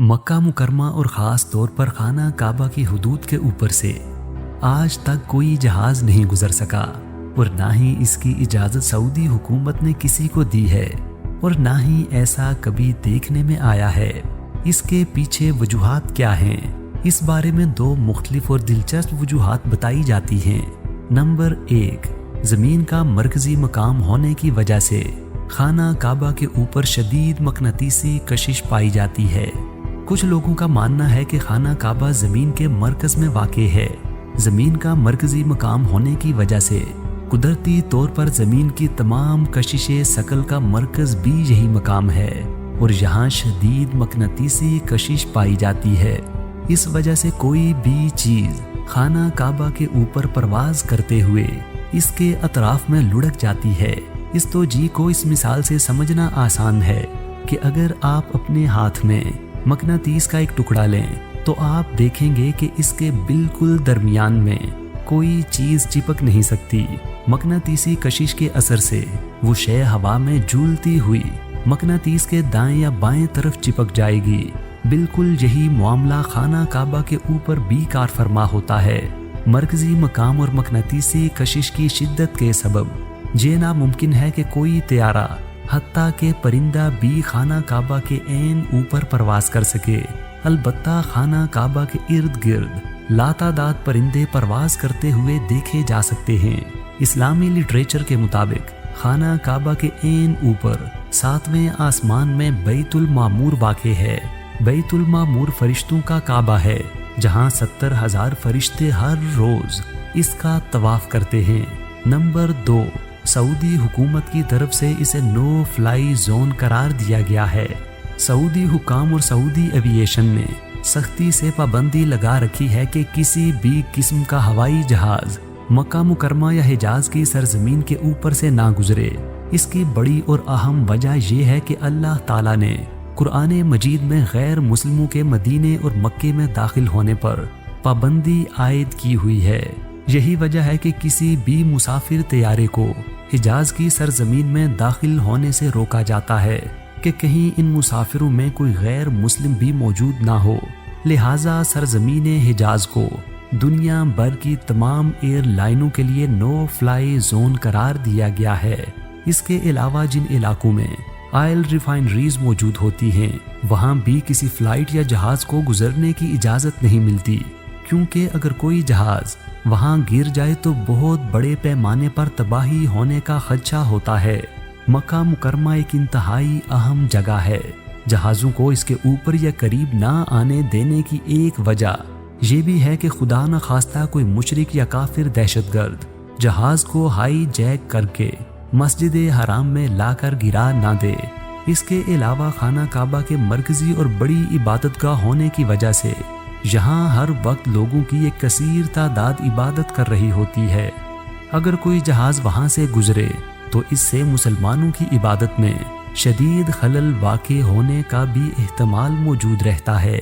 مکہ مکرمہ اور خاص طور پر خانہ کعبہ کی حدود کے اوپر سے آج تک کوئی جہاز نہیں گزر سکا، اور نہ ہی اس کی اجازت سعودی حکومت نے کسی کو دی ہے، اور نہ ہی ایسا کبھی دیکھنے میں آیا ہے۔ اس کے پیچھے وجوہات کیا ہیں؟ اس بارے میں دو مختلف اور دلچسپ وجوہات بتائی جاتی ہیں۔ نمبر 1، زمین کا مرکزی مقام ہونے کی وجہ سے خانہ کعبہ کے اوپر شدید مقناطیسی کشش پائی جاتی ہے۔ کچھ لوگوں کا ماننا ہے کہ خانہ کعبہ زمین کے مرکز میں واقع ہے۔ زمین کا مرکزی مقام ہونے کی وجہ سے قدرتی طور پر زمین کی تمام کشش ثقل کا مرکز بھی یہی مقام ہے، اور یہاں شدید مقناطیسی کشش پائی جاتی ہے۔ اس وجہ سے کوئی بھی چیز خانہ کعبہ کے اوپر پرواز کرتے ہوئے اس کے اطراف میں لڑک جاتی ہے۔ اس توجیہ کو اس مثال سے سمجھنا آسان ہے کہ اگر آپ اپنے ہاتھ میں مقناطیس کا ایک ٹکڑا لیں تو آپ دیکھیں گے کہ اس کے بالکل درمیان میں کوئی چیز چپک نہیں سکتی۔ مقناطیسی کشش کے اثر سے وہ شے ہوا میں جھولتی ہوئی مقناطیس کے دائیں یا بائیں طرف چپک جائے گی۔ بالکل یہی معاملہ خانہ کعبہ کے اوپر بھی کار فرما ہوتا ہے۔ مرکزی مقام اور مقناطیسی کشش کی شدت کے سبب یہ ناممکن ہے کہ کوئی طیارہ حتیٰ کہ پرندہ بھی خانہ کعبہ کے عین اوپر پرواز کر سکے۔ البتہ خانہ کعبہ کے ارد گرد لاتعداد پرندے پرواز کرتے ہوئے دیکھے جا سکتے ہیں۔ اسلامی لٹریچر کے مطابق خانہ کعبہ کے عین اوپر 7ویں آسمان میں بیت المعمور واقع ہے۔ بیت المعمور فرشتوں کا کعبہ ہے، جہاں 70,000 فرشتے ہر روز اس کا طواف کرتے ہیں۔ نمبر 2، سعودی حکومت کی طرف سے اسے نو فلائی زون قرار دیا گیا ہے۔ سعودی حکام اور سعودی ایوییشن نے سختی سے پابندی لگا رکھی ہے کہ کسی بھی قسم کا ہوائی جہاز مکہ مکرمہ یا حجاز کی سرزمین کے اوپر سے نہ گزرے۔ اس کی بڑی اور اہم وجہ یہ ہے کہ اللہ تعالیٰ نے قرآن مجید میں غیر مسلموں کے مدینے اور مکے میں داخل ہونے پر پابندی عائد کی ہوئی ہے۔ یہی وجہ ہے کہ کسی بھی مسافر طیارے کو حجاز کی سرزمین میں داخل ہونے سے روکا جاتا ہے کہ کہیں ان مسافروں میں کوئی غیر مسلم بھی موجود نہ ہو۔ لہٰذا سرزمین حجاز کو دنیا بھر کی تمام ایئر لائنوں کے لیے نو فلائی زون قرار دیا گیا ہے۔ اس کے علاوہ جن علاقوں میں آئل ریفائنریز موجود ہوتی ہیں، وہاں بھی کسی فلائٹ یا جہاز کو گزرنے کی اجازت نہیں ملتی، کیونکہ اگر کوئی جہاز وہاں گر جائے تو بہت بڑے پیمانے پر تباہی ہونے کا خدشہ ہوتا ہے۔ مکہ مکرمہ ایک انتہائی اہم جگہ ہے۔ جہازوں کو اس کے اوپر یا قریب نہ آنے دینے کی ایک وجہ یہ بھی ہے کہ خدا نخواستہ کوئی مشرک یا کافر دہشت گرد جہاز کو ہائی جیک کر کے مسجد حرام میں لا کر گرا نہ دے۔ اس کے علاوہ خانہ کعبہ کے مرکزی اور بڑی عبادت گاہ ہونے کی وجہ سے یہاں ہر وقت لوگوں کی ایک کثیر تعداد عبادت کر رہی ہوتی ہے۔ اگر کوئی جہاز وہاں سے گزرے تو اس سے مسلمانوں کی عبادت میں شدید خلل واقع ہونے کا بھی احتمال موجود رہتا ہے۔